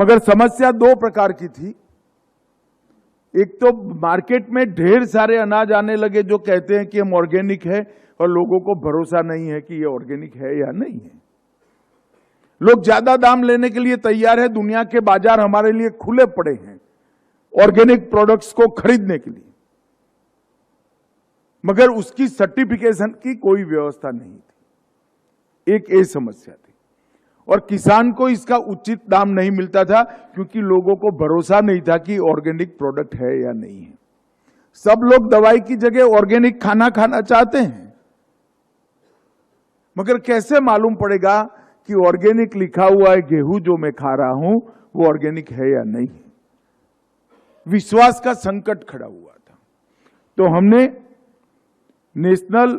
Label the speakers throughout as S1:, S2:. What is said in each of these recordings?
S1: मगर समस्या दो प्रकार की थी। एक तो मार्केट में ढेर सारे अनाज आने लगे जो कहते हैं कि हम ऑर्गेनिक है, और लोगों को भरोसा नहीं है कि ये ऑर्गेनिक है या नहीं है। लोग ज्यादा दाम लेने के लिए तैयार है। दुनिया के बाजार हमारे लिए खुले पड़े हैं ऑर्गेनिक प्रोडक्ट्स को खरीदने के लिए, मगर उसकी सर्टिफिकेशन की कोई व्यवस्था नहीं थी। एक ये समस्या थी, और किसान को इसका उचित दाम नहीं मिलता था क्योंकि लोगों को भरोसा नहीं था कि ऑर्गेनिक प्रोडक्ट है या नहीं है। सब लोग दवाई की जगह ऑर्गेनिक खाना खाना चाहते हैं, मगर कैसे मालूम पड़ेगा कि ऑर्गेनिक लिखा हुआ है गेहूं जो मैं खा रहा हूं वो ऑर्गेनिक है या नहीं है। विश्वास का संकट खड़ा हुआ था। तो हमने नेशनल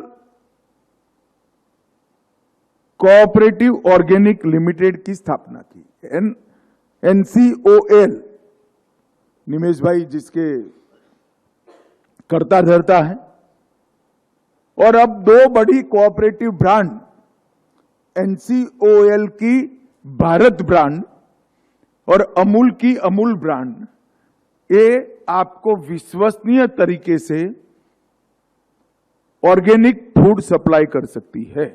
S1: कोऑपरेटिव ऑर्गेनिक लिमिटेड की स्थापना की, NCOL, निमेश भाई जिसके कर्ता धर्ता है। और अब दो बड़ी कोऑपरेटिव ब्रांड, NCOL की भारत ब्रांड और अमूल की अमूल ब्रांड, ये आपको विश्वसनीय तरीके से ऑर्गेनिक फूड सप्लाई कर सकती है।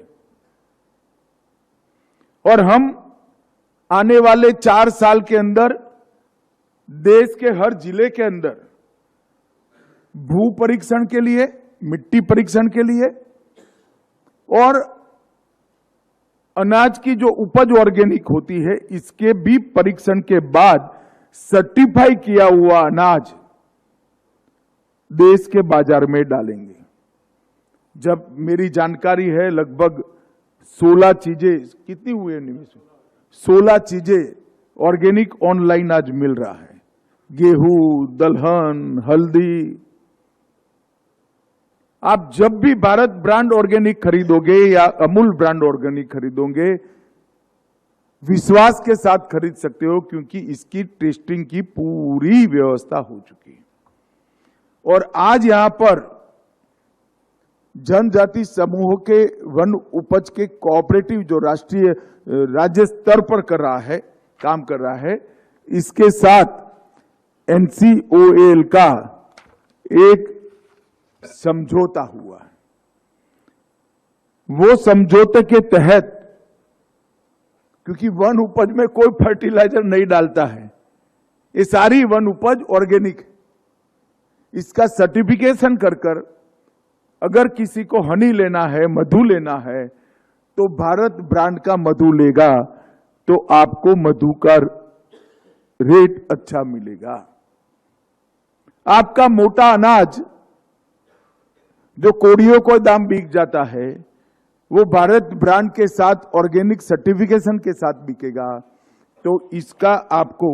S1: और हम आने वाले 4 साल के अंदर देश के हर जिले के अंदर भू परीक्षण के लिए, मिट्टी परीक्षण के लिए और अनाज की जो उपज ऑर्गेनिक होती है इसके भी परीक्षण के बाद सर्टिफाई किया हुआ अनाज देश के बाजार में डालेंगे। जब मेरी जानकारी है लगभग 16 चीजें, कितनी हुई है निमेश? 16 चीजें ऑर्गेनिक ऑनलाइन आज मिल रहा है। गेहूं, दलहन, हल्दी। आप जब भी भारत ब्रांड ऑर्गेनिक खरीदोगे या अमूल ब्रांड ऑर्गेनिक खरीदोगे, विश्वास के साथ खरीद सकते हो क्योंकि इसकी टेस्टिंग की पूरी व्यवस्था हो चुकी है। और आज यहां पर जनजाति समूह के वन उपज के कोऑपरेटिव जो राष्ट्रीय राज्य स्तर पर कर रहा है, काम कर रहा है, इसके साथ NCOL का एक समझौता हुआ है। वो समझौते के तहत, क्योंकि वन उपज में कोई फर्टिलाइजर नहीं डालता है, ये सारी वन उपज ऑर्गेनिक है, इसका सर्टिफिकेशन कर अगर किसी को हनी लेना है, मधु लेना है, तो भारत ब्रांड का मधु लेगा तो आपको मधु का रेट अच्छा मिलेगा। आपका मोटा अनाज जो कोड़ियों को दाम बिक जाता है वो भारत ब्रांड के साथ ऑर्गेनिक सर्टिफिकेशन के साथ बिकेगा। तो इसका आपको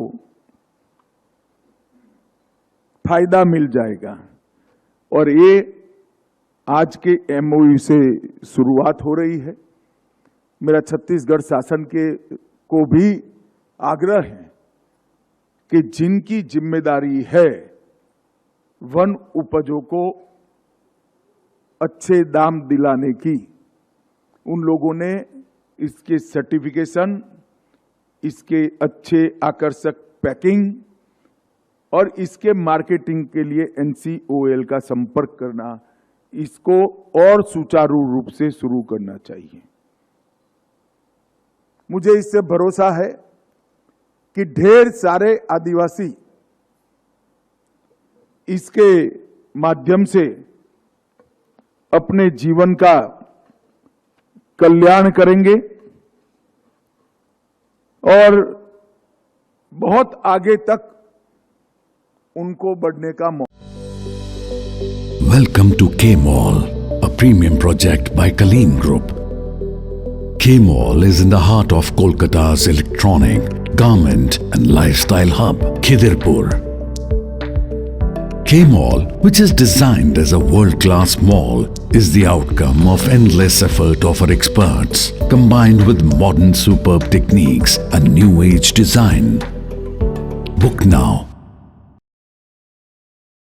S1: फायदा मिल जाएगा। और ये आज के MOU से शुरुआत हो रही है। मेरा छत्तीसगढ़ शासन को भी आग्रह है कि जिनकी जिम्मेदारी है वन उपजों को अच्छे दाम दिलाने की, उन लोगों ने इसके सर्टिफिकेशन, इसके अच्छे आकर्षक पैकिंग और इसके मार्केटिंग के लिए NCOL का संपर्क करना, इसको और सुचारू रूप से शुरू करना चाहिए। मुझे इससे भरोसा है कि ढेर सारे आदिवासी इसके माध्यम से अपने जीवन का कल्याण करेंगे और बहुत आगे तक उनको बढ़ने का मौका।
S2: Welcome to K-Mall, a premium project by Kaleen Group. K-Mall is in the heart of Kolkata's electronic, garment and lifestyle hub, Khidirpur. K-Mall, which is designed as a world-class mall, is the outcome of endless effort of our experts, combined with modern superb techniques and new age design. Book now